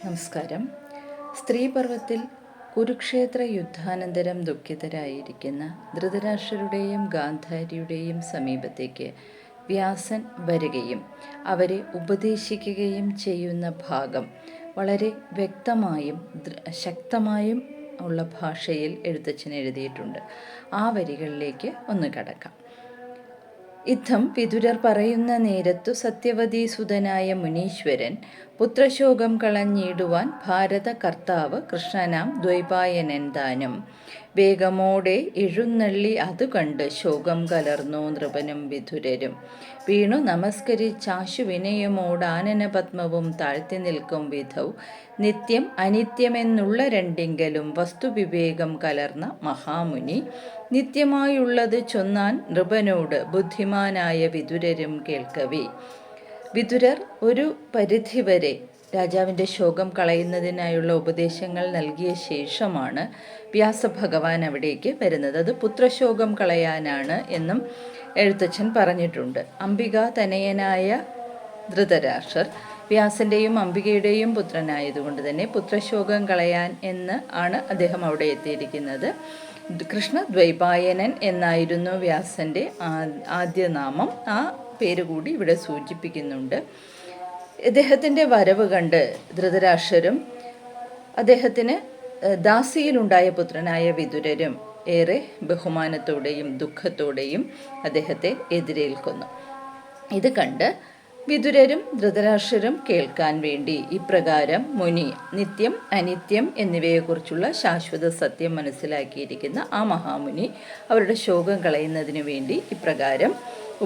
നമസ്കാരം. സ്ത്രീപർവത്തിൽ കുരുക്ഷേത്ര യുദ്ധാനന്തരം ദുഃഖിതരായിരിക്കുന്ന ധൃതരാഷ്ട്രരുടെയും ഗാന്ധാരിയുടെയും സമീപത്തേക്ക് വ്യാസൻ വരികയും അവരെ ഉപദേശിക്കുകയും ചെയ്യുന്ന ഭാഗം വളരെ വ്യക്തമായും ശക്തമായും ഉള്ള ഭാഷയിൽ എഴുത്തച്ഛൻ എഴുതിയിട്ടുണ്ട്. ആ വരികളിലേക്ക് ഒന്ന് കടക്കാം. ഇത്തം വിതുരർ പറയുന്ന നേരത്തു സത്യവതീസുതനായ മുനീശ്വരൻ പുത്രശോകം കളഞ്ഞിടുവാൻ ഭാരത കർത്താവ് കൃഷ്ണനാം ദ്വൈപായനൻ താനും വേഗമോടെ എഴുന്നള്ളി അതു കണ്ട് ശോകം കലർന്നു നൃപനും വിതുരരും വീണു നമസ്കരിച്ചാശു വിനയമോടാനനപത്മവും താഴ്ത്തി നിൽക്കും വിധൗ നിത്യം അനിത്യമെന്നുള്ള രണ്ടിങ്കലും വസ്തുവിവേകം കലർന്ന മഹാമുനി നിത്യമായുള്ളത് ചൊന്നാൻ നൃപനോട് ബുദ്ധിമാനായ വിതുരരും കേൾക്കവേ. വിതുരർ ഒരു പരിധിവരെ രാജാവിൻ്റെ ശോകം കളയുന്നതിനായുള്ള ഉപദേശങ്ങൾ നൽകിയ ശേഷമാണ് വ്യാസഭഗവാൻ അവിടേക്ക് വരുന്നത്. അത് പുത്രശോകം കളയാനാണ് എന്നും എഴുത്തച്ഛൻ പറഞ്ഞിട്ടുണ്ട്. അംബിക തനയനായ ധൃതരാഷ്ട്രർ വ്യാസൻ്റെയും അംബികയുടെയും പുത്രനായതുകൊണ്ട് തന്നെ പുത്രശോകം കളയാൻ എന്ന് ആണ് അദ്ദേഹം അവിടെ എത്തിയിരിക്കുന്നത്. കൃഷ്ണദ്വൈപായനൻ എന്നായിരുന്നു വ്യാസൻ്റെ ആദ്യ നാമം. ആ പേര് കൂടി ഇവിടെ സൂചിപ്പിക്കുന്നുണ്ട്. ഇദ്ദേഹത്തിൻ്റെ വരവ് കണ്ട് ധൃതരാഷ്ട്രരും അദ്ദേഹത്തിന് ദാസിയിലുണ്ടായ പുത്രനായ വിതുരരും ഏറെ ബഹുമാനത്തോടെയും ദുഃഖത്തോടെയും അദ്ദേഹത്തെ എതിരേൽക്കുന്നു. ഇത് കണ്ട് വിതുരരും ധൃതരാഷ്ട്രരും കേൾക്കാൻ വേണ്ടി ഇപ്രകാരം മുനി നിത്യം അനിത്യം എന്നിവയെക്കുറിച്ചുള്ള ശാശ്വത സത്യം മനസ്സിലാക്കിയിരിക്കുന്ന ആ മഹാമുനി അവരുടെ ശോകം കളയുന്നതിന് വേണ്ടി ഇപ്രകാരം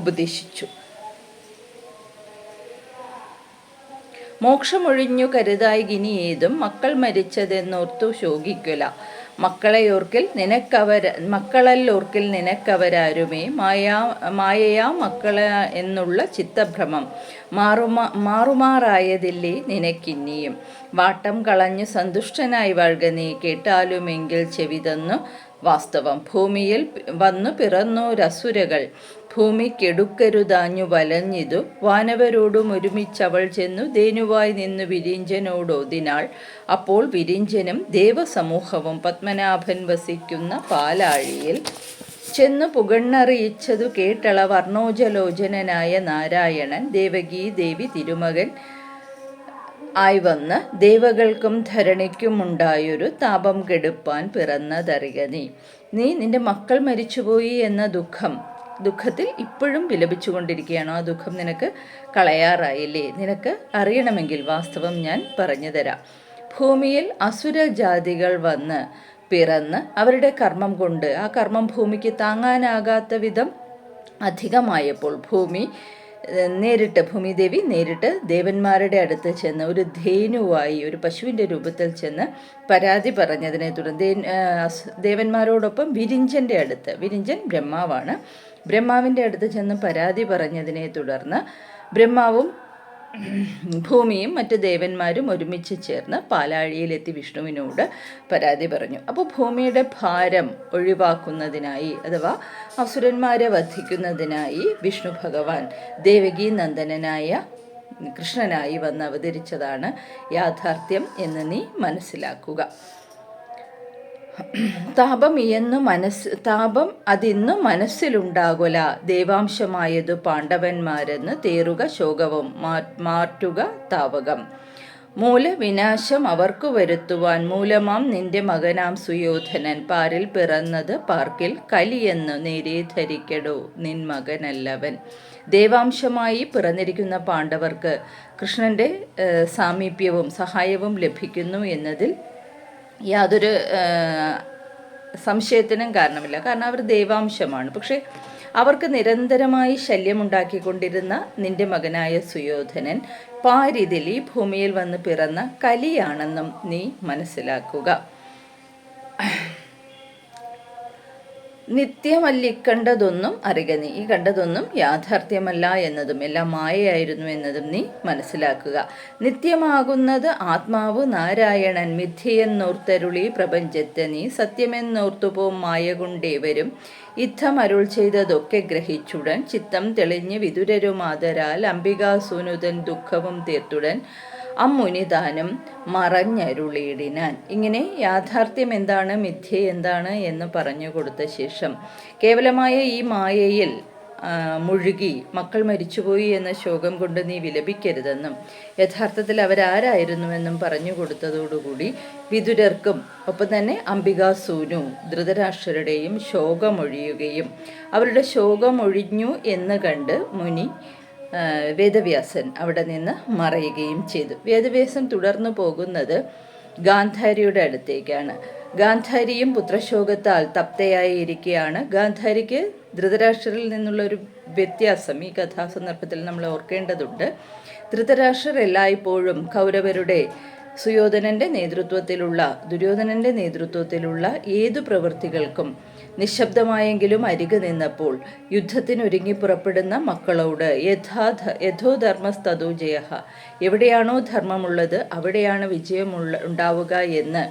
ഉപദേശിച്ചു. മോക്ഷമൊഴിഞ്ഞു കരുതായി ഗിനി ഏതും മക്കൾ മരിച്ചതെന്നോർത്തു ശോകിക്കുല മക്കളല്ലോർക്കിൽ നിനക്കവരാരുമേ മായയാ മക്കള എന്നുള്ള ചിത്തഭ്രമം മാറുമാറായതില്ലേ നിനക്കിന്നിയും വാട്ടം കളഞ്ഞു സന്തുഷ്ടനായി വാഴുക നീ കേട്ടാലുമെങ്കിൽ ചെവിതന്നു വാസ്തവം ഭൂമിയിൽ വന്നു പിറന്നോരസുരകൾ ഭൂമിക്കെടുക്കരുതാഞ്ഞു വലഞ്ഞിതു വാനവരോടും ഒരുമിച്ചവൾ ചെന്നു ധേനുവായി നിന്നു വിരിഞ്ചനോടോതിനാൾ അപ്പോൾ വിരിഞ്ചനും ദേവസമൂഹവും പത്മനാഭൻ വസിക്കുന്ന പാലാഴിയിൽ ചെന്നു പുകണ്ണറിയിച്ചതു കേട്ടള വർണ്ണോജലോചനായ നാരായണൻ ദേവകീ ദേവി തിരുമകൻ ആയി വന്ന് ദേവകൾക്കും ധരണിക്കുമുണ്ടായൊരു താപം കെടുപ്പാൻ പിറന്നതറിക നീ നിന്റെ മക്കൾ മരിച്ചുപോയി എന്ന ദുഃഖത്തിൽ ഇപ്പോഴും വിലപിച്ചുകൊണ്ടിരിക്കുകയാണോ? ആ ദുഃഖം നിനക്ക് കളയാറായില്ലേ? നിനക്ക് അറിയണമെങ്കിൽ വാസ്തവം ഞാൻ പറഞ്ഞു തരാം. ഭൂമിയിൽ അസുരജാതികൾ വന്ന് പിറന്ന് അവരുടെ കർമ്മം കൊണ്ട് ആ കർമ്മം ഭൂമിക്ക് താങ്ങാനാകാത്ത വിധം അധികമായപ്പോൾ ഭൂമിദേവി നേരിട്ട് ദേവന്മാരുടെ അടുത്ത് ചെന്ന് ഒരു ധേനുവായി ഒരു പശുവിൻ്റെ രൂപത്തിൽ ചെന്ന് പരാതി പറഞ്ഞതിനെ തുടർന്ന് ദേവന്മാരോടൊപ്പം വിരിഞ്ചൻ ബ്രഹ്മാവാണ്. ബ്രഹ്മാവിൻ്റെ അടുത്ത് ചെന്ന് പരാതി പറഞ്ഞതിനെ തുടർന്ന് ബ്രഹ്മാവും ഭൂമിയും മറ്റ് ദേവന്മാരും ഒരുമിച്ച് ചേർന്ന് പാലാഴിയിലെത്തി വിഷ്ണുവിനോട് പരാതി പറഞ്ഞു. അപ്പോൾ ഭൂമിയുടെ ഭാരം ഒഴിവാക്കുന്നതിനായി അഥവാ അസുരന്മാരെ വധിക്കുന്നതിനായി വിഷ്ണു ഭഗവാൻ ദേവകീ നന്ദനനായ കൃഷ്ണനായി വന്ന് അവതരിച്ചതാണ് യാഥാർത്ഥ്യം എന്ന് നീ മനസ്സിലാക്കുക. താപം അതിന്നു മനസ്സിലുണ്ടാകുല ദേവാംശമായതു പാണ്ഡവന്മാരെന്ന് തേറുക ശോകവും മാറ്റുക താവകം മൂലവിനാശം അവർക്കു വരുത്തുവാൻ മൂലമാം നിന്റെ മകനാം സുയോധനൻ പാരിൽ പിറന്നത് പാർക്കിൽ കലിയെന്നു നേരെ ധരിക്കടോ നിൻ മകനല്ലവൻ. ദേവാംശമായി പിറന്നിരിക്കുന്ന പാണ്ഡവർക്ക് കൃഷ്ണന്റെ സാമീപ്യവും സഹായവും ലഭിക്കുന്നു എന്നതിൽ യാതൊരു സംശയത്തിനും കാരണമില്ല. കാരണം അവർ ദൈവാംശമാണ്. പക്ഷേ അവർക്ക് നിരന്തരമായി ശല്യമുണ്ടാക്കിക്കൊണ്ടിരുന്ന നിന്റെ മകനായ സുയോധനൻ പാരിതിൽ ഈ ഭൂമിയിൽ വന്ന് പിറന്ന കലിയാണെന്നും നീ മനസ്സിലാക്കുക. നിത്യമല്ലിക്കണ്ടതൊന്നും അറിക നീ ഈ കണ്ടതൊന്നും യാഥാർത്ഥ്യമല്ല എന്നതും എല്ലാം മായയായിരുന്നു എന്നതും നീ മനസ്സിലാക്കുക. നിത്യമാകുന്നത് ആത്മാവ് നാരായണൻ മിഥ്യയെന്നോർത്തരുളി പ്രപഞ്ചത്തെ നീ സത്യമെന്നോർത്തുപോം മായ കൊണ്ടേവരും യുദ്ധം അരുൾ ചെയ്തതൊക്കെ ഗ്രഹിച്ചുടൻ ചിത്തം തെളിഞ്ഞ് വിതുരരുമാതരാൽ അംബികാസൂനുതൻ ദുഃഖവും തീർത്തുടൻ അമ്മുനിതാനും മറഞ്ഞരുളിയിടിനാൻ. ഇങ്ങനെ യാഥാർത്ഥ്യം എന്താണ്, മിഥ്യ എന്താണ് എന്ന് പറഞ്ഞു കൊടുത്ത ശേഷം കേവലമായ ഈ മായയിൽ മുഴുകി മക്കൾ മരിച്ചുപോയി എന്ന ശോകം കൊണ്ട് നീ വിലപിക്കരുതെന്നും യഥാർത്ഥത്തിൽ അവരാരായിരുന്നുവെന്നും പറഞ്ഞു കൊടുത്തതോടുകൂടി വിതുരർക്കും ഒപ്പം തന്നെ അംബികാസൂനു ധൃതരാഷ്ട്രരുടെയും ശോകമൊഴിയുകയും അവരുടെ ശോകമൊഴിഞ്ഞു എന്ന് കണ്ട് മുനി വേദവ്യാസൻ അവിടെ നിന്ന് മറയുകയും ചെയ്തു. വേദവ്യാസൻ തുടർന്നു പോകുന്നത് ഗാന്ധാരിയുടെ അടുത്തേക്കാണ്. ഗാന്ധാരിയും പുത്രശോകത്താൽ തപ്തയായി ഇരിക്കുകയാണ്. ഗാന്ധാരിക്ക് ധൃതരാഷ്ട്രരിൽ നിന്നുള്ള ഒരു വ്യത്യാസം ഈ കഥാസന്ദർഭത്തിൽ നമ്മൾ ഓർക്കേണ്ടതുണ്ട്. ധൃതരാഷ്ട്രർ എല്ലായ്പ്പോഴും കൗരവരുടെ സുയോധനന്റെ നേതൃത്വത്തിലുള്ള ദുര്യോധനന്റെ നേതൃത്വത്തിലുള്ള ഏതു പ്രവൃത്തികൾക്കും നിശബ്ദമായെങ്കിലും അരികു നിന്നപ്പോൾ യുദ്ധത്തിനൊരുങ്ങി പുറപ്പെടുന്ന മക്കളോട് യഥോധർമ്മസ്തോ ജയ, എവിടെയാണോ ധർമ്മമുള്ളത് അവിടെയാണ് ഉണ്ടാവുക എന്ന്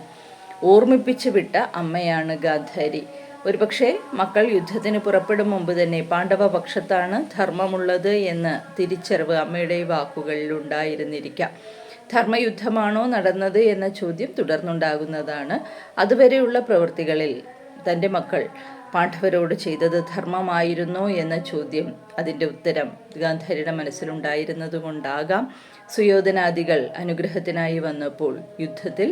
ഓർമ്മിപ്പിച്ചു വിട്ട അമ്മയാണ് ഗാന്ധാരി. ഒരുപക്ഷെ മക്കൾ യുദ്ധത്തിന് പുറപ്പെടും മുമ്പ് തന്നെ പാണ്ഡവപക്ഷത്താണ് ധർമ്മമുള്ളത് എന്ന തിരിച്ചറിവ് അമ്മയുടെ വാക്കുകളിൽ ഉണ്ടായിരുന്നിരിക്കാം. ധർമ്മയുദ്ധമാണോ നടന്നത് എന്ന ചോദ്യം തുടർന്നുണ്ടാകുന്നതാണ്. അതുവരെയുള്ള പ്രവൃത്തികളിൽ തൻ്റെ മക്കൾ പാണ്ഡവരോട് ചെയ്തത് ധർമ്മമായിരുന്നോ എന്ന ചോദ്യം, അതിൻ്റെ ഉത്തരം ഗാന്ധാരിയുടെ മനസ്സിലുണ്ടായിരുന്നതുകൊണ്ടാകാം സുയോധനാദികൾ അനുഗ്രഹത്തിനായി വന്നപ്പോൾ യുദ്ധത്തിൽ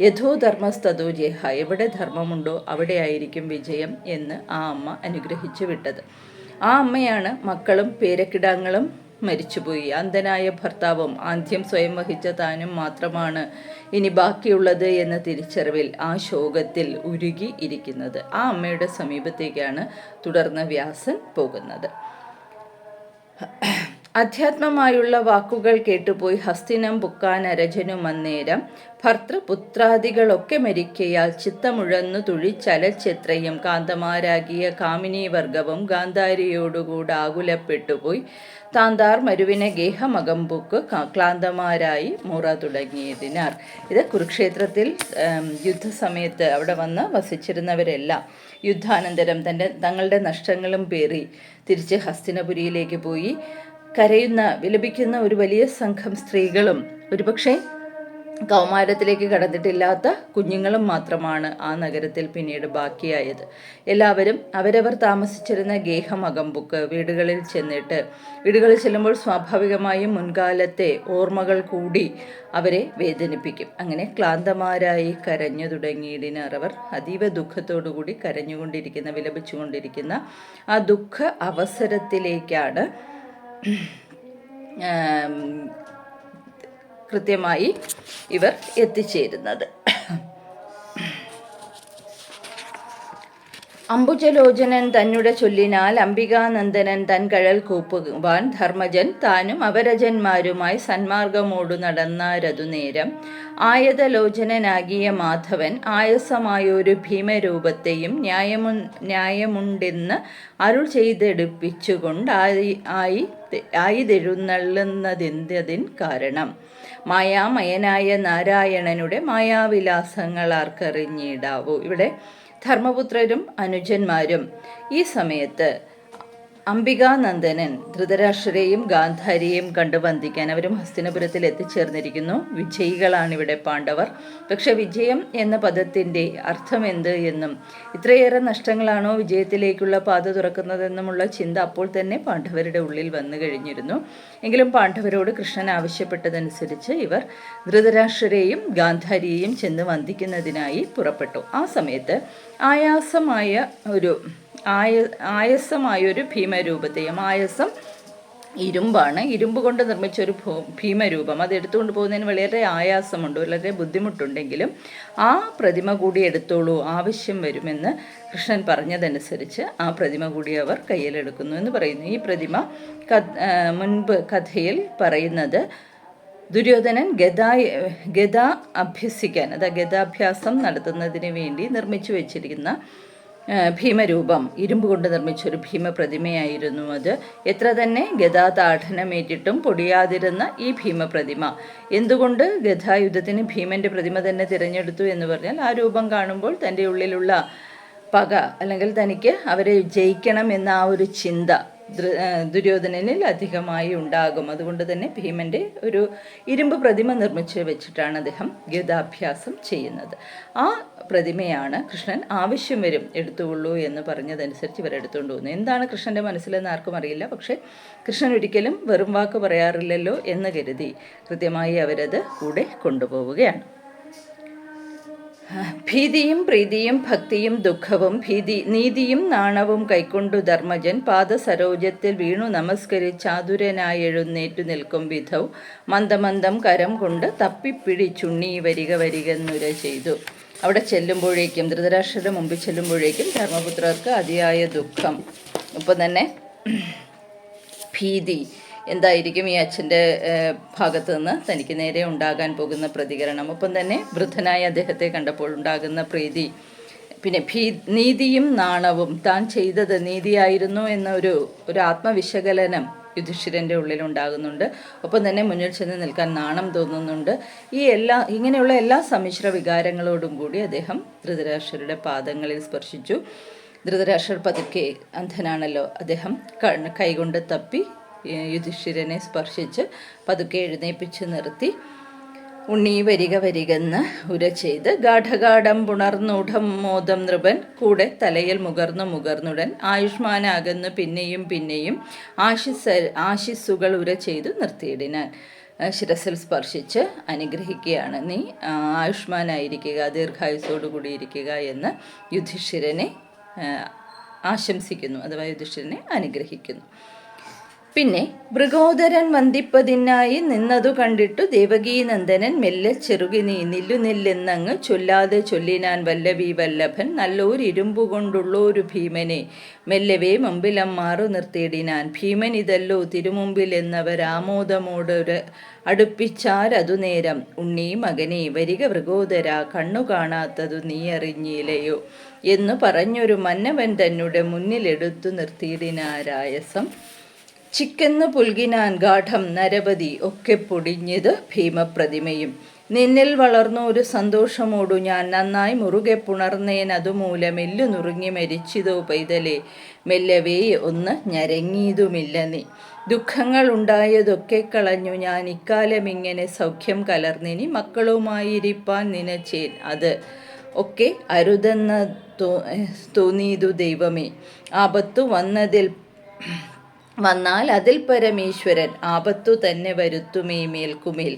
യഥോധർമ്മസ്തോ ജയഃ, എവിടെ ധർമ്മമുണ്ടോ അവിടെയായിരിക്കും വിജയം എന്ന് ആ അമ്മ അനുഗ്രഹിച്ചു വിട്ടത്. ആ അമ്മയാണ് മക്കളും പേരക്കിടാങ്ങളും മരിച്ചുപോയി, അന്ധനായ ഭർത്താവും ആദ്യം സ്വയം വഹിച്ച താനും മാത്രമാണ് ഇനി ബാക്കിയുള്ളത് എന്ന തിരിച്ചറിവിൽ ആ ശോകത്തിൽ ഉരുകി ഇരിക്കുന്നത്. ആ അമ്മയുടെ സമീപത്തേക്കാണ് തുടർന്ന് വ്യാസൻ പോകുന്നത്. അധ്യാത്മമായുള്ള വാക്കുകൾ കേട്ടുപോയി ഹസ്തിനം പുക്കാൻ അരജനും അന്നേരം ഭർത്തൃപുത്രാദികളൊക്കെ മരിക്കയാൽ ചിത്തമുഴന്നു തുഴിച്ചലച്ചെത്രയും കാന്തമാരാകിയ കാമിനീവർഗവും ഗാന്ധാരിയോടുകൂടെ ആകുലപ്പെട്ടുപോയി താന്താർ മരുവിനെ ഗേഹമകമ്പുക്ക് ക്ലാന്തമാരായി മുറ തുടങ്ങിയതിനാർ. ഇത് കുരുക്ഷേത്രത്തിൽ യുദ്ധസമയത്ത് അവിടെ വന്ന് വസിച്ചിരുന്നവരെല്ലാം യുദ്ധാനന്തരം തങ്ങളുടെ നഷ്ടങ്ങളും പേറി തിരിച്ച് ഹസ്തിനപുരിയിലേക്ക് പോയി കരയുന്ന വിലപിക്കുന്ന ഒരു വലിയ സംഘം സ്ത്രീകളും ഒരുപക്ഷെ കൗമാരത്തിലേക്ക് കടന്നിട്ടില്ലാത്ത കുഞ്ഞുങ്ങളും മാത്രമാണ് ആ നഗരത്തിൽ പിന്നീട് ബാക്കിയായത്. എല്ലാവരും അവരവർ താമസിച്ചിരുന്ന ഗേഹം അകമ്പുക്ക് വീടുകളിൽ ചെല്ലുമ്പോൾ സ്വാഭാവികമായും മുൻകാലത്തെ ഓർമ്മകൾ കൂടി അവരെ വേദനിപ്പിക്കും. അങ്ങനെ ക്ലാന്തമാരായി കരഞ്ഞു തുടങ്ങിയതിനാർ. അവർ അതീവ ദുഃഖത്തോടുകൂടി കരഞ്ഞുകൊണ്ടിരിക്കുന്ന വിലപിച്ചുകൊണ്ടിരിക്കുന്ന ആ ദുഃഖ അവസരത്തിലേക്കാണ് കൃത്യമായി ഇവർ എത്തിച്ചേരുന്നത്. അംബുജലോചനൻ തന്നെ ചൊല്ലിനാൽ അംബികാനന്ദനൻ തൻ കഴൽ കൂപ്പുവാൻ ധർമ്മജൻ താനും അവരജന്മാരുമായി സന്മാർഗമോടു നടന്നാരതു നേരം ആയതലോചനനാകിയ മാധവൻ ആയസമായൊരു ഭീമരൂപത്തെയും ന്യായമുണ്ടെന്ന് അരുൾ ചെയ്തെടുപ്പിച്ചുകൊണ്ട് ആയിതെഴുന്നള്ളുന്നതെന്തതിൻ കാരണം മായാമയനായ നാരായണനുടെ മായാവിലാസങ്ങൾ ആർക്കറിഞ്ഞിടാവൂ. ഇവിടെ ധർമ്മപുത്രരും അനുജന്മാരും ഈ സമയത്ത് അംബികാനന്ദനൻ ധൃതരാഷ്ട്രരെയും ഗാന്ധാരിയെയും കണ്ടു വന്ദിക്കാൻ അവരും ഹസ്തിനപുരത്തിൽ എത്തിച്ചേർന്നിരിക്കുന്നു. വിജയികളാണിവിടെ പാണ്ഡവർ. പക്ഷെ വിജയം എന്ന പദത്തിൻ്റെ അർത്ഥം എന്ത് എന്നും ഇത്രയേറെ നഷ്ടങ്ങളാണോ വിജയത്തിലേക്കുള്ള പാത തുറക്കുന്നതെന്നുമുള്ള ചിന്ത അപ്പോൾ തന്നെ പാണ്ഡവരുടെ ഉള്ളിൽ വന്നു കഴിഞ്ഞിരുന്നു. എങ്കിലും പാണ്ഡവരോട് കൃഷ്ണൻ ആവശ്യപ്പെട്ടതനുസരിച്ച് ഇവർ ധൃതരാഷ്ട്രരെയും ഗാന്ധാരിയെയും ചെന്ന് വന്ദിക്കുന്നതിനായി പുറപ്പെട്ടു. ആ സമയത്ത് ആയസമായൊരു ഭീമരൂപത്തെയും, ആയസം ഇരുമ്പാണ്, ഇരുമ്പ് കൊണ്ട് നിർമ്മിച്ചൊരു ഭീമരൂപം, അത് എടുത്തുകൊണ്ട് പോകുന്നതിന് വളരെ ആയാസമുണ്ട്, വളരെ ബുദ്ധിമുട്ടുണ്ടെങ്കിലും ആ പ്രതിമ കൂടി എടുത്തോളൂ, ആവശ്യം വരുമെന്ന് കൃഷ്ണൻ പറഞ്ഞതനുസരിച്ച് ആ പ്രതിമ കൂടി അവർ കയ്യിലെടുക്കുന്നു എന്ന് പറയുന്നു. ഈ പ്രതിമ മുൻപ് കഥയിൽ പറയുന്നത് ദുര്യോധനൻ ഗദ അഭ്യസിക്കാൻ, ഗദാഭ്യാസം നടത്തുന്നതിന് വേണ്ടി നിർമ്മിച്ചു വെച്ചിരിക്കുന്ന ഭീമരൂപം, ഇരുമ്പ് കൊണ്ട് നിർമ്മിച്ചൊരു ഭീമപ്രതിമയായിരുന്നു അത്. എത്ര തന്നെ ഗദാതാഠനമേറ്റിട്ടും പൊടിയാതിരുന്ന ഈ ഭീമപ്രതിമ എന്തുകൊണ്ട് ഗദായുദ്ധത്തിന് ഭീമൻ്റെ പ്രതിമ തന്നെ തിരഞ്ഞെടുത്തു എന്ന് പറഞ്ഞാൽ ആ രൂപം കാണുമ്പോൾ തൻ്റെ ഉള്ളിലുള്ള പക അല്ലെങ്കിൽ തനിക്ക് അവരെ ജയിക്കണം എന്ന ആ ഒരു ചിന്ത ദുര്യോധനനിൽ അധികമായി ഉണ്ടാകും. അതുകൊണ്ട് തന്നെ ഭീമൻ്റെ ഒരു ഇരുമ്പ് പ്രതിമ നിർമ്മിച്ച് വെച്ചിട്ടാണ് അദ്ദേഹം ഗീതാഭ്യാസം ചെയ്യുന്നത്. ആ പ്രതിമയാണ് കൃഷ്ണൻ ആവശ്യം വരും എടുത്തുകൊള്ളൂ എന്ന് പറഞ്ഞതനുസരിച്ച് ഇവർ എടുത്തുകൊണ്ട് പോകുന്നു. എന്താണ് കൃഷ്ണൻ്റെ മനസ്സിലെന്ന് ആർക്കും അറിയില്ല. പക്ഷേ കൃഷ്ണൻ ഒരിക്കലും വെറും വാക്ക് പറയാറില്ലല്ലോ എന്ന് കരുതി കൃത്യമായി അവരത് കൂടെ കൊണ്ടുപോവുകയാണ്. ഭീതിയും പ്രീതിയും ഭക്തിയും ദുഃഖവും നീതിയും നാണവും കൈക്കൊണ്ടു ധർമ്മജൻ പാദസരോജത്തിൽ വീണു നമസ്കരിച്ചാതുരനായി എഴുന്നേറ്റു നിൽക്കും വിധൗ മന്ദമന്ദം കരം കൊണ്ട് തപ്പിപ്പിടിച്ചുണ്ണി വരിക വരികെന്നുര ചെയ്തു. അവിടെ ചെല്ലുമ്പോഴേക്കും ധൃതരാഷ്ട്രരുടെ മുമ്പിൽ ചെല്ലുമ്പോഴേക്കും ധർമ്മപുത്രർക്ക് അതിയായ ദുഃഖം, ഒപ്പം തന്നെ ഭീതി. എന്തായിരിക്കും ഈ അച്ഛൻ്റെ ഭാഗത്തു നിന്ന് തനിക്ക് നേരെ ഉണ്ടാകാൻ പോകുന്ന പ്രതികരണം, ഒപ്പം തന്നെ വൃദ്ധനായ അദ്ദേഹത്തെ കണ്ടപ്പോൾ ഉണ്ടാകുന്ന പ്രീതി, പിന്നെ നീതിയും നാണവും, താൻ ചെയ്തത് നീതിയായിരുന്നു എന്ന ഒരു ആത്മവിശകലനം യുധിഷ്ഠിരൻ്റെ ഉള്ളിലുണ്ടാകുന്നുണ്ട്. ഒപ്പം തന്നെ മുന്നിൽ ചെന്ന് നിൽക്കാൻ നാണം തോന്നുന്നുണ്ട്. ഇങ്ങനെയുള്ള എല്ലാ സമ്മിശ്ര വികാരങ്ങളോടും കൂടി അദ്ദേഹം ധൃതരാഷ്ട്രരുടെ പാദങ്ങളിൽ സ്പർശിച്ചു. ധൃതരാഷ്ട്രർ പതുക്കെ, അന്ധനാണല്ലോ, അദ്ദേഹം കൈകൊണ്ട് തപ്പി യുധിഷ്ഠിരനെ സ്പർശിച്ച് പതുക്കെ എഴുന്നേപ്പിച്ച് നിർത്തി. ഉണ്ണി വരിക വരികെന്ന് ഉര ചെയ്ത് ഗാഠഗാഠം പുണർന്നൂഢം മോദം നൃപൻ കൂടെ തലയിൽ മുകർന്നുടൻ ആയുഷ്മാനാകുന്നു പിന്നെയും പിന്നെയും ആശിസ്സുകൾ ഉര ചെയ്തു നിർത്തിയിടിനാൻ. ശിരസിൽ സ്പർശിച്ച് അനുഗ്രഹിക്കുകയാണ്. നീ ആയുഷ്മാനായിരിക്കുക, ദീർഘായുസോടു കൂടിയിരിക്കുക എന്ന് യുധിഷ്ഠിരനെ ആശംസിക്കുന്നു, അഥവാ യുധിഷ്ഠിരനെ അനുഗ്രഹിക്കുന്നു. പിന്നെ മൃഗോദരൻ വന്ദിപ്പതിനായി നിന്നതു കണ്ടിട്ടു ദേവകീനന്ദനൻ മെല്ലെ ചെറുകി നീ നില്ലുനില്ലെന്നങ്ങ് ചൊല്ലാതെ ചൊല്ലിനാൻ വല്ലഭി വല്ലഭൻ നല്ലൊരിരുമ്പുകൊണ്ടുള്ളൊരു ഭീമനെ മെല്ലവേ മുമ്പിലമ്മാറു നിർത്തിയിടിനാൻ. ഭീമൻ ഇതല്ലോ തിരുമുമ്പിൽ എന്നവരാമോദമോടൊരു അടുപ്പിച്ചാരതു നേരം ഉണ്ണി മകനെ വരിക മൃഗോദര കണ്ണു കാണാത്തതു നീ അറിഞ്ഞില്ലയോ എന്നു പറഞ്ഞൊരു മന്നവൻ തന്നെ മുന്നിലെടുത്തു നിർത്തിയിടിനാരായസം. ചിക്കെന്നു പുൽകിനാൻ ഗാഠം നരപതി ഒക്കെ പൊടിഞ്ഞത് ഭീമപ്രതിമയും. നിന്നിൽ വളർന്നു ഒരു സന്തോഷമോടു ഞാൻ നന്നായി മുറുകെ പുണർന്നേൻ അതുമൂലം എല്ലു നുറുങ്ങി മരിച്ചിതോ പൈതലേ മെല്ലവേ ഒന്ന് ഞരങ്ങിയതുമില്ല നീ. ദുഃഖങ്ങൾ ഉണ്ടായതൊക്കെ കളഞ്ഞു ഞാൻ ഇക്കാലമിങ്ങനെ സൗഖ്യം കലർന്നിനി മക്കളുമായിരിപ്പാൻ നിനച്ചേൻ അത് ഒക്കെ അരുതെന്ന് തോന്നിയതു ദൈവമേ. ആപത്തു വന്നാൽ അതിൽ പരമേശ്വരൻ ആപത്തു തന്നെ വരുത്തുമേ മേൽക്കുമേൽ.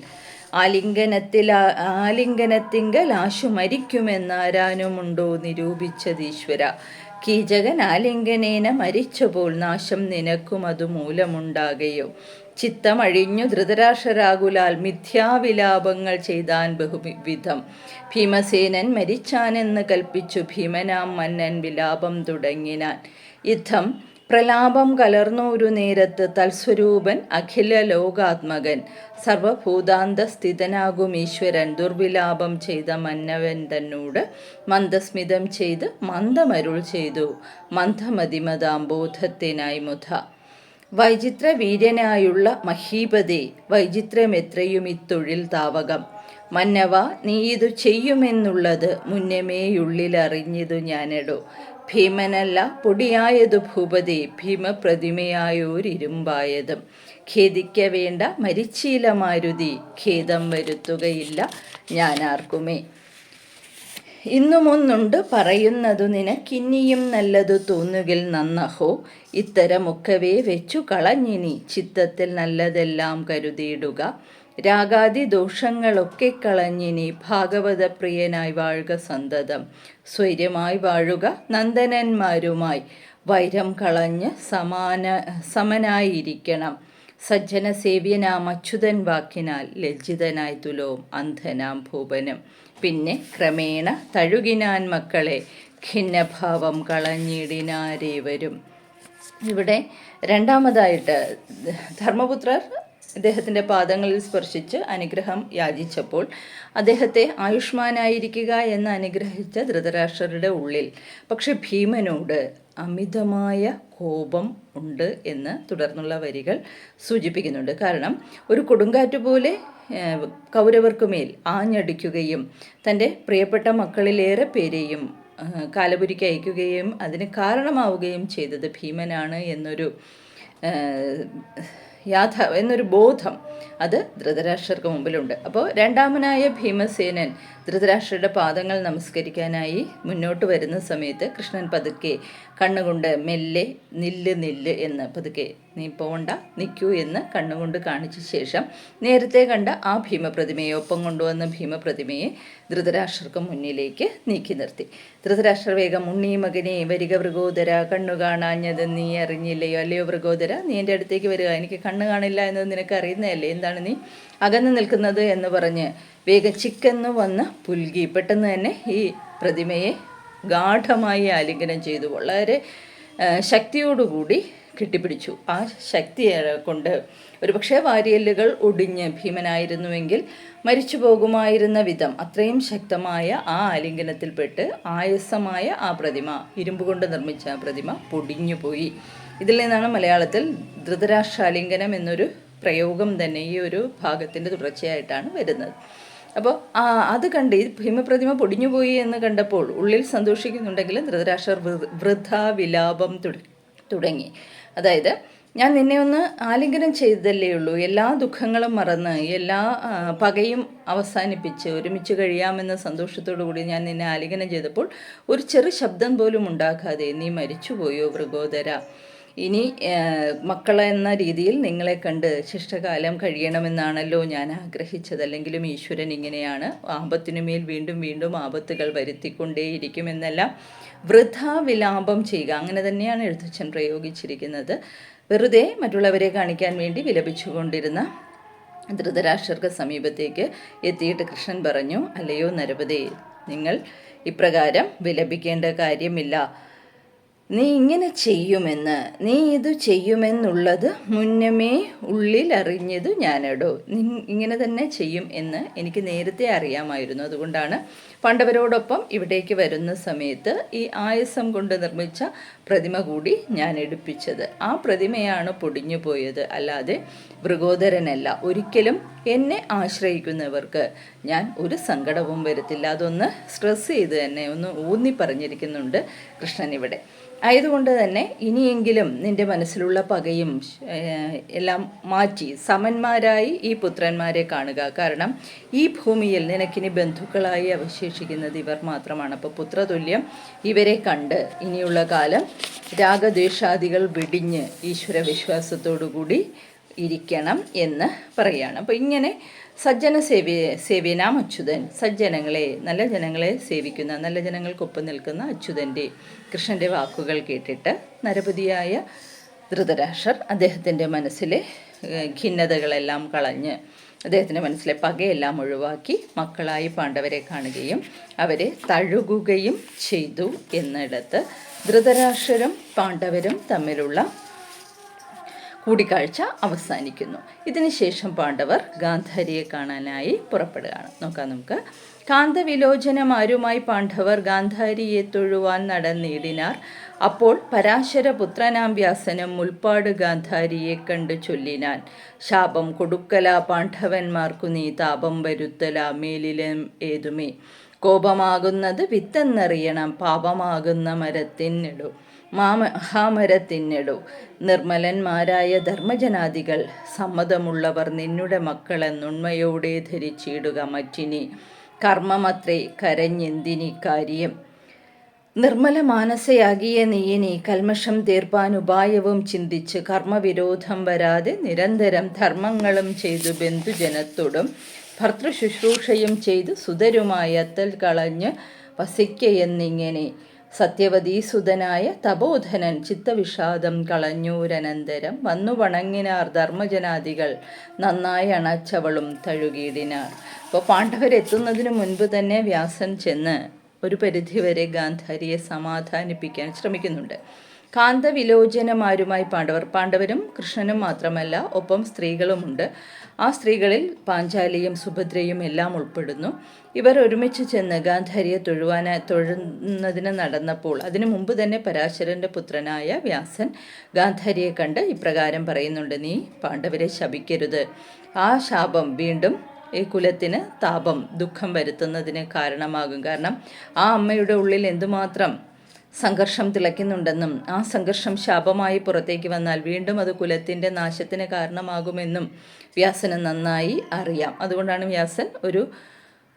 ആലിംഗനത്തിങ്കൽ ആശു മരിക്കുമെന്നാരാനുമുണ്ടോ നിരൂപിച്ചതീശ്വര. കീചകൻ ആലിംഗനേന മരിച്ചപ്പോൾ നാശം നിനക്കും അതുമൂലമുണ്ടാകയോ. ചിത്തമഴിഞ്ഞു ധൃതരാഷ്ട്രരാകുലാൽ മിഥ്യാവിലാപങ്ങൾ ചെയ്താൻ ബഹുവിധം. ഭീമസേനൻ മരിച്ചാനെന്ന് കൽപ്പിച്ചു ഭീമനാം മന്നൻ വിലാപം തുടങ്ങിനാൻ. യുദ്ധം പ്രലാപം കലർന്നൊരു നേരത്ത് തൽസ്വരൂപൻ അഖില ലോകാത്മകൻ സർവഭൂതാന്തസ്ഥിതനാകും ഈശ്വരൻ ദുർവിലാപം ചെയ്ത മന്നവൻ തന്നോട് മന്ദസ്മിതം ചെയ്ത് മന്ദമരുൾ ചെയ്തു മന്ദമതിമതാംബോധത്തിനായി മുധ. വൈചിത്ര വീര്യനായുള്ള മഹീപതേ വൈചിത്രമെത്രയും ഇത്തൊഴിൽ താവകം. മന്നവ നീ ഇതു ചെയ്യുമെന്നുള്ളത് മുന്നമേയുള്ളിലറിഞ്ഞതു ഞാനെടോ. ഭീമനല്ല പൊടിയായതു ഭൂപതി ഭീമപ്രതിമയായോരിരുമ്പായതും. ഖേദിക്ക വേണ്ട മരിച്ചീല മാരുതി ഖേദം വരുത്തുകയില്ല ഞാനാർക്കുമേ. ഇന്നുമൊന്നുണ്ട് പറയുന്നതു നിനക്കിന്നിയും നല്ലതു തോന്നുകിൽ നന്നഹോ. ഇത്തരമൊക്കവേ വെച്ചു കളഞ്ഞിനി ചിത്തത്തിൽ നല്ലതെല്ലാം കരുതിയിടുക. രാഗാദി ദോഷങ്ങളൊക്കെ കളഞ്ഞിനി ഭാഗവത പ്രിയനായി വാഴുക സന്തതം. സ്വൈര്യമായി വാഴുക നന്ദനന്മാരുമായി വൈരം കളഞ്ഞ് സമനായിരിക്കണം. സജ്ജന സേവ്യനാം അച്യുതൻ വാക്കിനാൽ ലജ്ജിതനായി തുലോം അന്ധനാം ഭൂപനം. പിന്നെ ക്രമേണ തഴുകിനാൻ മക്കളെ ഖിന്നഭാവം കളഞ്ഞിടിനാരേവരും. ഇവിടെ രണ്ടാമതായിട്ട് ധർമ്മപുത്രർ അദ്ദേഹത്തിൻ്റെ പാദങ്ങളിൽ സ്പർശിച്ച് അനുഗ്രഹം യാചിച്ചപ്പോൾ അദ്ദേഹത്തെ ആയുഷ്മാനായിരിക്കുക എന്ന് അനുഗ്രഹിച്ച ധൃതരാഷ്ട്രരുടെ ഉള്ളിൽ പക്ഷെ ഭീമനോട് അമിതമായ കോപം ഉണ്ട് എന്ന് തുടർന്നുള്ള വരികൾ സൂചിപ്പിക്കുന്നുണ്ട്. കാരണം ഒരു കൊടുങ്കാറ്റ് പോലെ കൗരവർക്കുമേൽ ആഞ്ഞടിക്കുകയും തൻ്റെ പ്രിയപ്പെട്ട മക്കളിലേറെ പേരെയും കാലപുരിക്ക് അയക്കുകയും അതിന് കാരണമാവുകയും ചെയ്തത് ഭീമനാണ് എന്നൊരു എന്നൊരു ബോധം അത് ധൃതരാഷ്ട്രർക്ക് മുമ്പിലുണ്ട്. അപ്പോൾ രണ്ടാമനായ ഭീമസേനൻ ധൃതരാഷ്ട്രയുടെ പാദങ്ങൾ നമസ്കരിക്കാനായി മുന്നോട്ട് വരുന്ന സമയത്ത് കൃഷ്ണൻ പതുക്കെ കണ്ണുകൊണ്ട് മെല്ലെ നില്ല് എന്ന് പതുക്കെ നീ പോണ്ട നിൽക്കൂ എന്ന് കണ്ണുകൊണ്ട് കാണിച്ച ശേഷം നേരത്തെ കണ്ട ആ ഭീമപ്രതിമയെ ഒപ്പം കൊണ്ടുവന്ന ഭീമപ്രതിമയെ ധൃതരാഷ്ട്രർക്ക് മുന്നിലേക്ക് നീക്കി നിർത്തി. ധൃതരാഷ്ട്ര വേഗം ഉണ്ണി മകനെ വരിക വൃഗോദര, കണ്ണു കാണാഞ്ഞത് നീ അറിഞ്ഞില്ലയോ, അല്ലയോ വൃഗോദര, നീ എൻ്റെ അടുത്തേക്ക് വരിക, എനിക്ക് കണ്ണ് കാണില്ല എന്നത് നിനക്ക് അറിയുന്നതല്ലേ, എന്താണ് നീ അകന്നു നിൽക്കുന്നത് എന്ന് പറഞ്ഞ് വേഗം ചിക്കെന്ന് വന്ന് പുൽകി പെട്ടെന്ന് തന്നെ ഈ പ്രതിമയെ ഗാഠമായി ആലിംഗനം ചെയ്തു. വളരെ ശക്തിയോടുകൂടി കെട്ടിപ്പിടിച്ചു. ആ ശക്തി കൊണ്ട് ഒരുപക്ഷെ വാരിയല്ലുകൾ ഒടിഞ്ഞ് ഭീമനായിരുന്നുവെങ്കിൽ മരിച്ചു പോകുമായിരുന്ന വിധം അത്രയും ശക്തമായ ആ ആലിംഗനത്തിൽപ്പെട്ട് ആയസമായ ആ പ്രതിമ, ഇരുമ്പ് കൊണ്ട് നിർമ്മിച്ച ആ പ്രതിമ പൊടിഞ്ഞുപോയി. ഇതിൽ നിന്നാണ് മലയാളത്തിൽ ധൃതരാഷ്ട്രാലിംഗനം എന്നൊരു പ്രയോഗം തന്നെ ഈ ഒരു ഭാഗത്തിൻ്റെ തുടർച്ചയായിട്ടാണ് വരുന്നത്. അപ്പോൾ അത് കണ്ട് ഈ ഭീമപ്രതിമ പൊടിഞ്ഞുപോയി എന്ന് കണ്ടപ്പോൾ ഉള്ളിൽ സന്തോഷിക്കുന്നുണ്ടെങ്കിലും ധൃതരാഷ്ട്രർ വൃഥാവിലാപം തുടങ്ങി. അതായത് ഞാൻ നിന്നെ ഒന്ന് ആലിംഗനം ചെയ്തതല്ലേ ഉള്ളൂ, എല്ലാ ദുഃഖങ്ങളും മറന്ന് എല്ലാ പകയും അവസാനിപ്പിച്ച് ഒരുമിച്ച് കഴിയാമെന്ന സന്തോഷത്തോടു കൂടി ഞാൻ നിന്നെ ആലിംഗനം ചെയ്തപ്പോൾ ഒരു ചെറു ശബ്ദം പോലും ഉണ്ടാക്കാതെ നീ മരിച്ചുപോയോ വൃഗോദര, ഇനി മക്കളെന്ന രീതിയിൽ നിങ്ങളെ കണ്ട് ശിഷ്ടകാലം കഴിയണമെന്നാണല്ലോ ഞാൻ ആഗ്രഹിച്ചത്. അല്ലെങ്കിലും ഈശ്വരൻ ഇങ്ങനെയാണ്, ആപത്തിനുമേൽ വീണ്ടും വീണ്ടും ആപത്തുകൾ വരുത്തിക്കൊണ്ടേയിരിക്കുമെന്നെല്ലാം വൃഥാ വിലാപം ചെയ്യുക. അങ്ങനെ തന്നെയാണ് എഴുത്തച്ഛൻ പ്രയോഗിച്ചിരിക്കുന്നത്. വെറുതെ മറ്റുള്ളവരെ കാണിക്കാൻ വേണ്ടി വിലപിച്ചുകൊണ്ടിരുന്ന ധൃതരാഷ്ട്രർക്ക് സമീപത്തേക്ക് എത്തിയിട്ട് കൃഷ്ണൻ പറഞ്ഞു, അല്ലയോ നരപതേ, നിങ്ങൾ ഇപ്രകാരം വിലപിക്കേണ്ട കാര്യമില്ല. നീ ഇങ്ങനെ ചെയ്യുമെന്ന്, നീ ഇത് ചെയ്യുമെന്നുള്ളത് മുന്നമേ ഉള്ളിൽ അറിഞ്ഞത് ഞാനടോ. നീ ഇങ്ങനെ തന്നെ ചെയ്യും എന്ന് എനിക്ക് നേരത്തെ അറിയാമായിരുന്നു. അതുകൊണ്ടാണ് പാണ്ഡവരോടൊപ്പം ഇവിടേക്ക് വരുന്ന സമയത്ത് ഈ ആയസം കൊണ്ട് നിർമ്മിച്ച പ്രതിമ കൂടി ഞാൻ എടുപ്പിച്ചത്. ആ പ്രതിമയാണ് പൊടിഞ്ഞു പോയത്, അല്ലാതെ വൃഗോദരനല്ല. ഒരിക്കലും എന്നെ ആശ്രയിക്കുന്നവർക്ക് ഞാൻ ഒരു സങ്കടവും വരുത്തില്ല. അതൊന്ന് സ്ട്രെസ് ചെയ്ത് തന്നെ ഒന്ന് ഊന്നി പറഞ്ഞിരിക്കുന്നുണ്ട് കൃഷ്ണൻ ഇവിടെ. ആയതുകൊണ്ട് തന്നെ ഇനിയെങ്കിലും നിൻ്റെ മനസ്സിലുള്ള പകയും എല്ലാം മാറ്റി സമന്മാരായി ഈ പുത്രന്മാരെ കാണുക. കാരണം ഈ ഭൂമിയിൽ നിനക്കിനി ബന്ധുക്കളായി അവശേഷിക്കുന്നത് ഇവർ മാത്രമാണ്. അപ്പോൾ പുത്രതുല്യം ഇവരെ കണ്ട് ഇനിയുള്ള കാലം രാഗദ്വേഷാദികൾ വെടിഞ്ഞ് ഈശ്വര വിശ്വാസത്തോടുകൂടി ഇരിക്കണം എന്ന് പറയുകയാണ്. അപ്പോൾ ഇങ്ങനെ സജ്ജന സേവ്യനാം അച്യുതൻ, സജ്ജനങ്ങളെ നല്ല ജനങ്ങളെ സേവിക്കുന്ന നല്ല ജനങ്ങൾക്കൊപ്പം നിൽക്കുന്ന അച്യുതൻ്റെ കൃഷ്ണൻ്റെ വാക്കുകൾ കേട്ടിട്ട് നരപതിയായ ധൃതരാഷ്ട്രർ അദ്ദേഹത്തിൻ്റെ മനസ്സിലെ ഖിന്നതകളെല്ലാം കളഞ്ഞ് അദ്ദേഹത്തിൻ്റെ മനസ്സിലെ പകയെല്ലാം ഒഴിവാക്കി മക്കളായി പാണ്ഡവരെ കാണുകയും അവരെ തഴുകുകയും ചെയ്തു. എന്നിടത്ത് ധൃതരാഷ്ട്രരും പാണ്ഡവരും തമ്മിലുള്ള കൂടിക്കാഴ്ച അവസാനിക്കുന്നു. ഇതിനുശേഷം പാണ്ഡവർ ഗാന്ധാരിയെ കാണാനായി പുറപ്പെടുകയാണ്. നമുക്ക് കാന്തവിലോചനമാരുമായി പാണ്ഡവർ ഗാന്ധാരിയെ തൊഴുവാൻ നടന്നിടിനാർ. അപ്പോൾ പരാശരപുത്രനാം വ്യാസനും മുൽപ്പാട് ഗാന്ധാരിയെ കണ്ടു ചൊല്ലിനാൻ, ശാപം കൊടുക്കല പാണ്ഡവന്മാർക്കു നീ, താപം വരുത്തല മേലിലും ഏതുമേ, കോപമാകുന്നത് വിത്തെന്നറിയണം, പാപമാകുന്ന മരത്തിനിടു മഹാമരത്തിന്നിടു. നിർമ്മലന്മാരായ ധർമ്മജനാദികൾ സമ്മതമുള്ളവർ നിന്നുടെ മക്കളെന്നുണ്മയോടെ ധരിച്ചിടുക, മറ്റിനി കർമ്മമത്രേ കരഞ്ഞെന്തിനി കാര്യം. നിർമ്മല മാനസയാകിയ നീയിനി കൽമഷം തീർപ്പാൻ ഉപായവും ചിന്തിച്ച് കർമ്മവിരോധം വരാതെ നിരന്തരം ധർമ്മങ്ങളും ചെയ്തു ബന്ധുജനത്തോടും ഭർത്തൃശുശ്രൂഷയും ചെയ്ത് സുതരുമായ അത്തൽ കളഞ്ഞ് വസിക്കയെന്നിങ്ങനെ സത്യവതീസുതനായ തപോധനൻ ചിത്തവിഷാദം കളഞ്ഞൂരനന്തരം വന്നു വണങ്ങിനാർ ധർമ്മജനാദികൾ നന്നായി അണച്ചവളും തഴുകിയിടിനാർ. അപ്പോൾ പാണ്ഡവരെത്തുന്നതിന് മുൻപ് തന്നെ വ്യാസൻ ചെന്ന് ഒരു പരിധിവരെ ഗാന്ധാരിയെ സമാധാനിപ്പിക്കാൻ ശ്രമിക്കുന്നുണ്ട്. കാന്തവിലോചനമാരുമായി പാണ്ഡവരും കൃഷ്ണനും മാത്രമല്ല, ഒപ്പം സ്ത്രീകളുമുണ്ട്. ആ സ്ത്രീകളിൽ പാഞ്ചാലിയും സുഭദ്രയും എല്ലാം ഉൾപ്പെടുന്നു. ഇവർ ഒരുമിച്ച് ചെന്ന് ഗാന്ധാരിയെ തൊഴുന്നതിന് നടന്നപ്പോൾ അതിനു മുമ്പ് തന്നെ പരാശരൻ്റെ പുത്രനായ വ്യാസൻ ഗാന്ധാരിയെ കണ്ട് ഇപ്രകാരം പറയുന്നുണ്ട്, നീ പാണ്ഡവരെ ശപിക്കരുത്. ആ ശാപം വീണ്ടും ഈ കുലത്തിന് താപം ദുഃഖം വരുത്തുന്നതിന് കാരണമാകും. കാരണം ആ അമ്മയുടെ ഉള്ളിൽ എന്തുമാത്രം സംഘർഷം തിളയ്ക്കുന്നുണ്ടെന്നും ആ സംഘർഷം ശാപമായി പുറത്തേക്ക് വന്നാൽ വീണ്ടും അത് കുലത്തിൻ്റെ നാശത്തിന് കാരണമാകുമെന്നും വ്യാസന് നന്നായി അറിയാം. അതുകൊണ്ടാണ് വ്യാസൻ ഒരു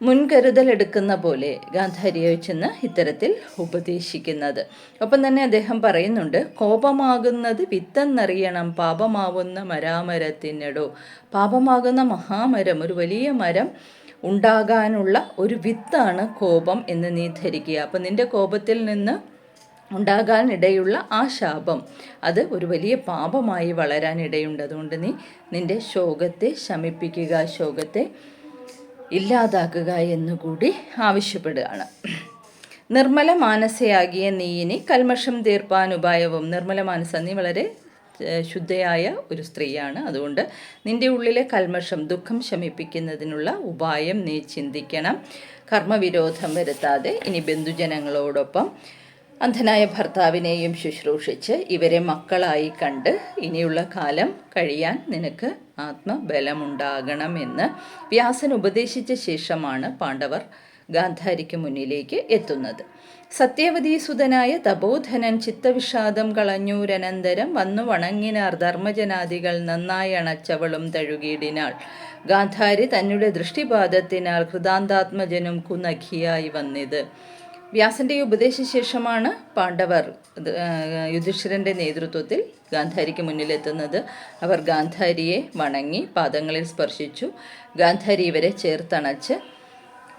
മുൻകരുതൽ എടുക്കുന്ന പോലെ ഗാന്ധാരിയെ ചെന്ന് ഇത്തരത്തിൽ ഉപദേശിക്കുന്നത്. ഒപ്പം തന്നെ അദ്ദേഹം പറയുന്നുണ്ട്, കോപമാകുന്നത് വിത്തെന്നറിയണം, പാപമാവുന്ന മരാമരത്തിനടോ. പാപമാകുന്ന മഹാമരം, ഒരു വലിയ മരം ഉണ്ടാകാനുള്ള ഒരു വിത്താണ് കോപം എന്ന് നീ ധരിക്കുക. അപ്പം നിന്റെ കോപത്തിൽ നിന്ന് ഉണ്ടാകാനിടയുള്ള ആ ശാപം അത് ഒരു വലിയ പാപമായി വളരാനിടയുണ്ട്. അതുകൊണ്ട് നീ നിന്റെ ശോകത്തെ ശമിപ്പിക്കുക, ശോകത്തെ ഇല്ലാതാക്കുക എന്നുകൂടി ആവശ്യപ്പെടുകയാണ്. നിർമ്മല മാനസയാകിയ നീയിനി കൽമഷം തീർപ്പാൻ ഉപായവും. നിർമ്മല മാനസ, നീ വളരെ ശുദ്ധയായ ഒരു സ്ത്രീയാണ്. അതുകൊണ്ട് നിന്റെ ഉള്ളിലെ കൽമഷം, ദുഃഖം ശമിപ്പിക്കുന്നതിനുള്ള ഉപായം നീ ചിന്തിക്കണം. കർമ്മവിരോധം വരുത്താതെ ഇനി ബന്ധുജനങ്ങളോടൊപ്പം അന്ധനായ ഭർത്താവിനെയും ശുശ്രൂഷിച്ച് ഇവരെ മക്കളായി കണ്ട് ഇനിയുള്ള കാലം കഴിയാൻ നിനക്ക് ആത്മബലമുണ്ടാകണമെന്ന് വ്യാസൻ ഉപദേശിച്ച ശേഷമാണ് പാണ്ഡവർ ഗാന്ധാരിക്ക് മുന്നിലേക്ക് എത്തുന്നത്. സത്യവതീസുതനായ തപോധനൻ ചിത്തവിഷാദം കളഞ്ഞൂരനന്തരം വന്നു വണങ്ങിനാർ ധർമ്മജനാദികൾ നന്നായി അണച്ചവളും തഴുകിയിടിനാൾ. ഗാന്ധാരി തന്നുടെ ദൃഷ്ടിപാതത്തിനാൽ കൃതാന്താത്മജനും കുനഖിയായി വന്നിത്. വ്യാസന്റെ ഉപദേശശേഷമാണ് പാണ്ഡവർ യുധിഷ്ഠിരന്റെ നേതൃത്വത്തിൽ ഗാന്ധാരിക്ക് മുന്നിലെത്തുന്നത്. അവർ ഗാന്ധാരിയെ വണങ്ങി പാദങ്ങളിൽ സ്പർശിച്ചു. ഗാന്ധാരി ഇവരെ ചേർത്തണച്ച്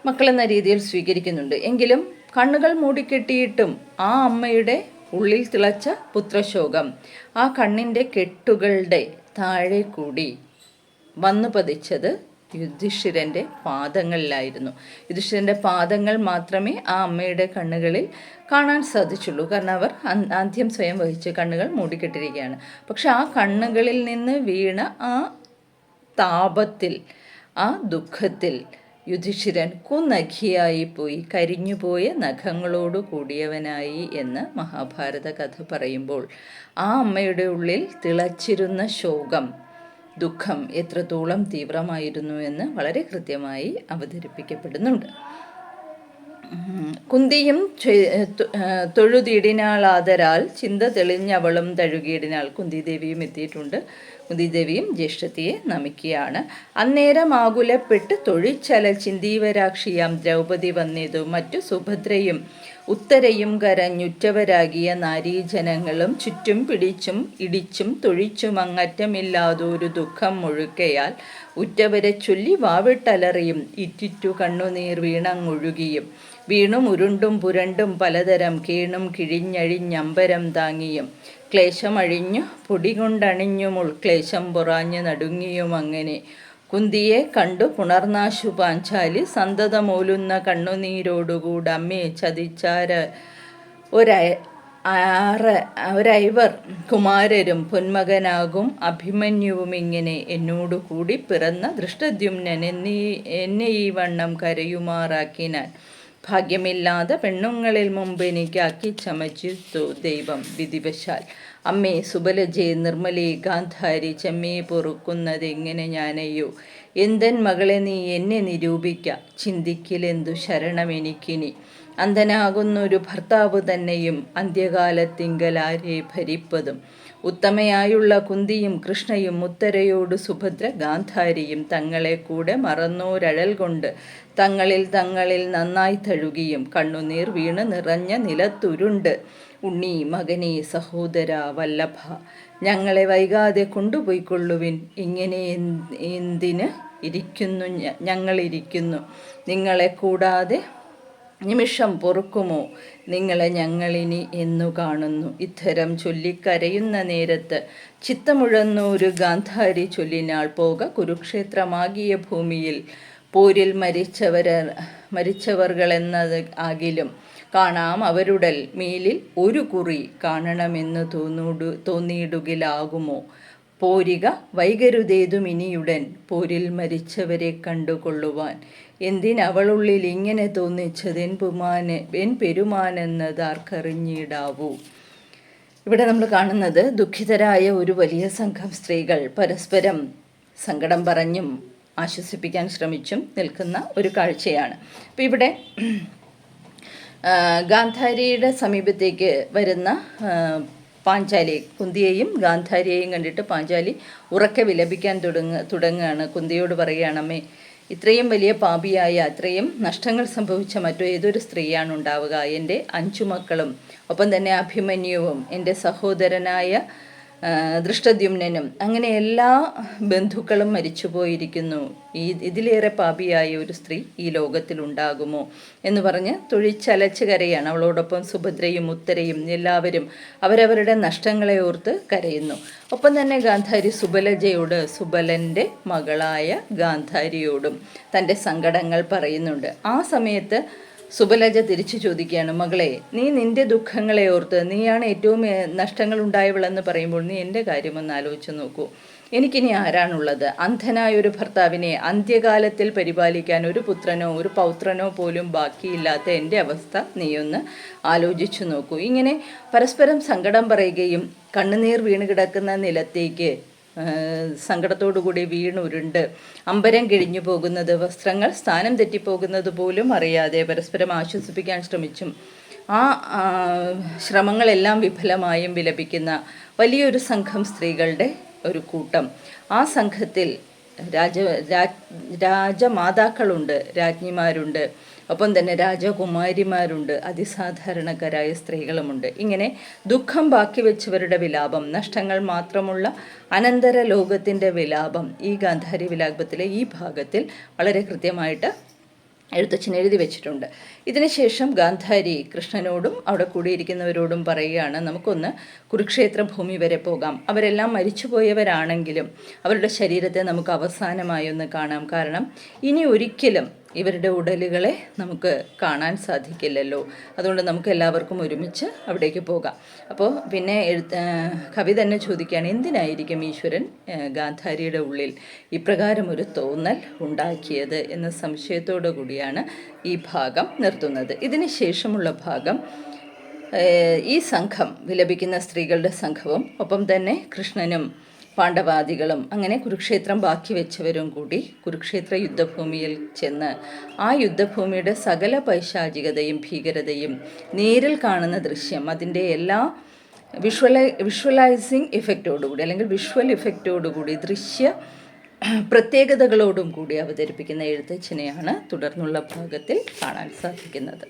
മക്കളെന്ന രീതിയിൽ സ്വീകരിക്കുന്നുണ്ട്. എങ്കിലും കണ്ണുകൾ മൂടിക്കെട്ടിയിട്ടും ആ അമ്മയുടെ ഉള്ളിൽ തിളച്ച പുത്രശോകം ആ കണ്ണിൻ്റെ കെട്ടുകളുടെ താഴെ കൂടി വന്നു പതിച്ചത് യുധിഷ്ഠിരൻ്റെ പാദങ്ങളിലായിരുന്നു. യുധിഷ്ഠിരൻ്റെ പാദങ്ങൾ മാത്രമേ ആ അമ്മയുടെ കണ്ണുകളിൽ കാണാൻ സാധിച്ചുള്ളൂ. കാരണം അവർ ആദ്യം സ്വയം വഹിച്ച് കണ്ണുകൾ മൂടിക്കെട്ടിരിക്കുകയാണ്. പക്ഷെ ആ കണ്ണുകളിൽ നിന്ന് വീണ ആ താപത്തിൽ, ആ ദുഃഖത്തിൽ യുധിഷ്ഠിരൻ കുനഖിയായി പോയി, കരിഞ്ഞുപോയ നഖങ്ങളോട് കൂടിയവനായി എന്ന് മഹാഭാരത കഥ പറയുമ്പോൾ ആ അമ്മയുടെ ഉള്ളിൽ തിളച്ചിരുന്ന ശോകം, ദുഃഖം എത്രത്തോളം തീവ്രമായിരുന്നു എന്ന് വളരെ കൃത്യമായി അവതരിപ്പിക്കപ്പെടുന്നുണ്ട്. കുന്തിയും തൊഴുതിടിനാളാതരാൽ ചിന്ത തെളിഞ്ഞവളും തഴുകിയിടിനാൾ. കുന്തിദേവിയും എത്തിയിട്ടുണ്ട്. കുന്തിദേവിയും ജ്യേഷ്ഠത്തിയെ നമിക്കുകയാണ്. അന്നേരം ആകുലപ്പെട്ട് തൊഴിച്ചല ചിന്തീവരാക്ഷിയാം ദ്രൗപദി വന്നിതു. മറ്റു സുഭദ്രയും ഉത്തരയും കരഞ്ഞുറ്റവരാകിയ നാരീജനങ്ങളും ചുറ്റും പിടിച്ചും ഇടിച്ചും തൊഴിച്ചും അങ്ങറ്റമില്ലാതൊരു ദുഃഖം മുഴുക്കയാൽ ഉറ്റവരെ ചൊല്ലി വാവിട്ടലറിയും ഇറ്റിറ്റു കണ്ണുനീർ വീണങ്ങൊഴുകിയും വീണും ഉരുണ്ടും പുരണ്ടും പലതരം കീണും കിഴിഞ്ഞഴിഞ്ഞമ്പരം താങ്ങിയും ക്ലേശമഴിഞ്ഞു പൊടികൊണ്ടണിഞ്ഞും ഉൾക്ലേശം പൊറാഞ്ഞു നടുങ്ങിയും അങ്ങനെ കുന്തിയെ കണ്ടു പുണർനാശു പാഞ്ചാലി സന്തതമൂലുന്ന കണ്ണുനീരോടുകൂടെ അമ്മയെ ചതിച്ചാര ഒരൈവർ കുമാരരും പൊന്മകനാകും അഭിമന്യുവും ഇങ്ങനെ എന്നോടുകൂടി പിറന്ന ദൃഷ്ടദ്യുമ്നൻ എന്നെ ഈ വണ്ണം കരയുമാറാക്കിനാൻ ഭാഗ്യമില്ലാതെ പെണ്ണുങ്ങളിൽ മുമ്പ് എനിക്കാക്കി ചമച്ചിത്തു ദൈവം വിധിവശാൽ. അമ്മേ സുബലജയെ നിർമ്മലേ ഗാന്ധാരി ചെമ്മേ പൊറുക്കുന്നതെങ്ങനെ ഞാനയ്യോ. എന്തൻ മകളെ നീ എന്നെ നിരൂപിക്ക, ചിന്തിക്കിലെന്തു ശരണമെനിക്കിനി. അന്ധനാകുന്നൊരു ഭർത്താവ് തന്നെയും അന്ത്യകാലത്തിങ്കലാരെ ഭരിപ്പതും. ഉത്തമയായുള്ള കുന്തിയും കൃഷ്ണയും ഉത്തരയോട് സുഭദ്ര ഗാന്ധാരിയും തങ്ങളെ കൂടെ മറന്നോരഴൽ കൊണ്ട് തങ്ങളിൽ നന്നായി തഴുകിയും കണ്ണുനീർ വീണ് നിറഞ്ഞ നിലത്തുരുണ്ട് ഉണ്ണി മകനെ സഹോദര വല്ലഭ ഞങ്ങളെ വൈകാതെ കൊണ്ടുപോയിക്കൊള്ളുവിൻ. ഇങ്ങനെ എന്തിന് ഇരിക്കുന്നു ഞങ്ങളിരിക്കുന്നു, നിങ്ങളെ കൂടാതെ നിമിഷം പൊറുക്കുമോ നിങ്ങളെ ഞങ്ങളിനി എന്നു കാണുന്നു. ഇത്തരം ചൊല്ലിക്കരയുന്ന നേരത്ത് ചിത്തമുഴന്നൂരു ഗാന്ധാരി ചൊല്ലിനാൾ പോക കുരുക്ഷേത്രമാകിയ ഭൂമിയിൽ പോരിൽ മരിച്ചവർകളെന്നത് ആകിലും കാണാം അവരുടൽ മേലിൽ ഒരു കുറി കാണണമെന്ന് തോന്നിയിടുകിലാകുമോ. പോരിക വൈകരുതേതുമിനിയുടൻ പോരിൽ മരിച്ചവരെ കണ്ടുകൊള്ളുവാൻ. എന്തിനവളുള്ളിൽ ഇങ്ങനെ തോന്നിച്ചത് എൻ പെരുമാനെന്നത് ആർക്കറിഞ്ഞിടാവൂ. ഇവിടെ നമ്മൾ കാണുന്നത് ദുഃഖിതരായ ഒരു വലിയ സംഘം സ്ത്രീകൾ പരസ്പരം സങ്കടം പറഞ്ഞും ആശ്വസിപ്പിക്കാൻ ശ്രമിച്ചും നിൽക്കുന്ന ഒരു കാഴ്ചയാണ്. അപ്പം ഇവിടെ ഗാന്ധാരിയുടെ സമീപത്തേക്ക് വരുന്ന പാഞ്ചാലി, കുന്തിയെയും ഗാന്ധാരിയെയും കണ്ടിട്ട് പാഞ്ചാലി ഉറക്കെ വിലപിക്കാൻ തുടങ്ങുകയാണ്. കുന്തിയോട് പറയുകയാണ്, അമ്മേ, ഇത്രയും വലിയ പാപിയായ, അത്രയും നഷ്ടങ്ങൾ സംഭവിച്ച മറ്റോ ഏതൊരു സ്ത്രീയാണ് ഉണ്ടാവുക? എൻ്റെ 5 മക്കളും ഒപ്പം തന്നെ അഭിമന്യുവും എൻ്റെ സഹോദരനായ ദൃഷ്ടദ്യുമ്നനും അങ്ങനെ എല്ലാ ബന്ധുക്കളും മരിച്ചുപോയിരിക്കുന്നു. ഇതിലേറെ പാപിയായ ഒരു സ്ത്രീ ഈ ലോകത്തിലുണ്ടാകുമോ എന്ന് പറഞ്ഞ് തൊഴിച്ചലച്ച് കരയാണ്. അവളോടൊപ്പം സുഭദ്രയും ഉത്തരയും എല്ലാവരും അവരവരുടെ നഷ്ടങ്ങളെ ഓർത്ത് കരയുന്നു. ഒപ്പം തന്നെ ഗാന്ധാരി സുബലജയോട്, സുബലൻ്റെ മകളായ ഗാന്ധാരിയോടും തൻ്റെ സങ്കടങ്ങൾ പറയുന്നുണ്ട്. ആ സമയത്ത് സുബലജ തിരിച്ചു ചോദിക്കുകയാണ്, മകളെ, നീ നിന്റെ ദുഃഖങ്ങളെ ഓർത്ത്, നീയാണ് ഏറ്റവും നഷ്ടങ്ങൾ ഉണ്ടായവളെന്ന് പറയുമ്പോൾ നീ എൻ്റെ കാര്യമൊന്ന് ആലോചിച്ച് നോക്കൂ. എനിക്കിനി ആരാണുള്ളത്? അന്ധനായ ഒരു ഭർത്താവിനെ അന്ത്യകാലത്തിൽ പരിപാലിക്കാൻ ഒരു പുത്രനോ ഒരു പൗത്രനോ പോലും ബാക്കിയില്ലാത്ത എൻ്റെ അവസ്ഥ നീയൊന്ന് ആലോചിച്ചു നോക്കൂ. ഇങ്ങനെ പരസ്പരം സങ്കടം പറയുകയും കണ്ണുനീർ വീണ് കിടക്കുന്ന നിലത്തേക്ക് സങ്കടത്തോടുകൂടി വീണുരുണ്ട് അമ്പരം കിഴിഞ്ഞു പോകുന്നത്, വസ്ത്രങ്ങൾ സ്ഥാനം തെറ്റിപ്പോകുന്നത് പോലും അറിയാതെ പരസ്പരം ആശ്വസിപ്പിക്കാൻ ശ്രമിച്ചും ആ ശ്രമങ്ങളെല്ലാം വിഫലമായും വിലപിക്കുന്ന വലിയൊരു സംഘം സ്ത്രീകളുടെ ഒരു കൂട്ടം. ആ സംഘത്തിൽ രാജമാതാക്കളുണ്ട്, രാജ്ഞിമാരുണ്ട്, ഒപ്പം തന്നെ രാജകുമാരിമാരുണ്ട്, അതിസാധാരണക്കാരായ സ്ത്രീകളുമുണ്ട്. ഇങ്ങനെ ദുഃഖം ബാക്കി വെച്ചവരുടെ വിലാപം, നഷ്ടങ്ങൾ മാത്രമുള്ള അനന്തര ലോകത്തിൻ്റെ വിലാപം ഈ ഗാന്ധാരി വിലാപത്തിലെ ഈ ഭാഗത്തിൽ വളരെ കൃത്യമായിട്ട് എഴുത്തച്ഛൻ എഴുതി വെച്ചിട്ടുണ്ട്. ഇതിനുശേഷം ഗാന്ധാരി കൃഷ്ണനോടും അവിടെ കൂടിയിരിക്കുന്നവരോടും പറയുകയാണ്, നമുക്കൊന്ന് കുരുക്ഷേത്ര ഭൂമി വരെ പോകാം. അവരെല്ലാം മരിച്ചുപോയവരാണെങ്കിലും അവരുടെ ശരീരത്തെ നമുക്ക് അവസാനമായി ഒന്ന് കാണാം. കാരണം ഇനി ഒരിക്കലും ഇവരുടെ ഉടലുകളെ നമുക്ക് കാണാൻ സാധിക്കില്ലല്ലോ. അതുകൊണ്ട് നമുക്ക് എല്ലാവർക്കും ഒരുമിച്ച് അവിടേക്ക് പോകാം. അപ്പോൾ പിന്നെ കവി തന്നെ ചോദിക്കുകയാണ്, എന്തിനായിരിക്കും ഈശ്വരൻ ഗാന്ധാരിയുടെ ഉള്ളിൽ ഇപ്രകാരം ഒരു തോന്നൽ ഉണ്ടാക്കിയത് എന്ന സംശയത്തോടു കൂടിയാണ് ഈ ഭാഗം നിർത്തുന്നത്. ഇതിന് ശേഷമുള്ള ഭാഗം ഈ സംഘം, വിലപിക്കുന്ന സ്ത്രീകളുടെ സംഘവും ഒപ്പം തന്നെ കൃഷ്ണനും പാണ്ഡവാദികളും അങ്ങനെ കുരുക്ഷേത്രം ബാക്കി വെച്ചവരും കൂടി കുരുക്ഷേത്ര യുദ്ധഭൂമിയിൽ ചെന്ന് ആ യുദ്ധഭൂമിയുടെ സകല പൈശാചികതയും ഭീകരതയും നേരിൽ കാണുന്ന ദൃശ്യം, അതിൻ്റെ എല്ലാ വിഷ്വലൈസിങ് ഇഫക്റ്റോടുകൂടി അല്ലെങ്കിൽ വിഷ്വൽ ഇഫക്റ്റോടുകൂടി ദൃശ്യ പ്രത്യേകതകളോടും കൂടി അവതരിപ്പിക്കുന്ന എഴുത്തച്ഛനെയാണ് തുടർന്നുള്ള ഭാഗത്തിൽ കാണാൻ സാധിക്കുന്നത്.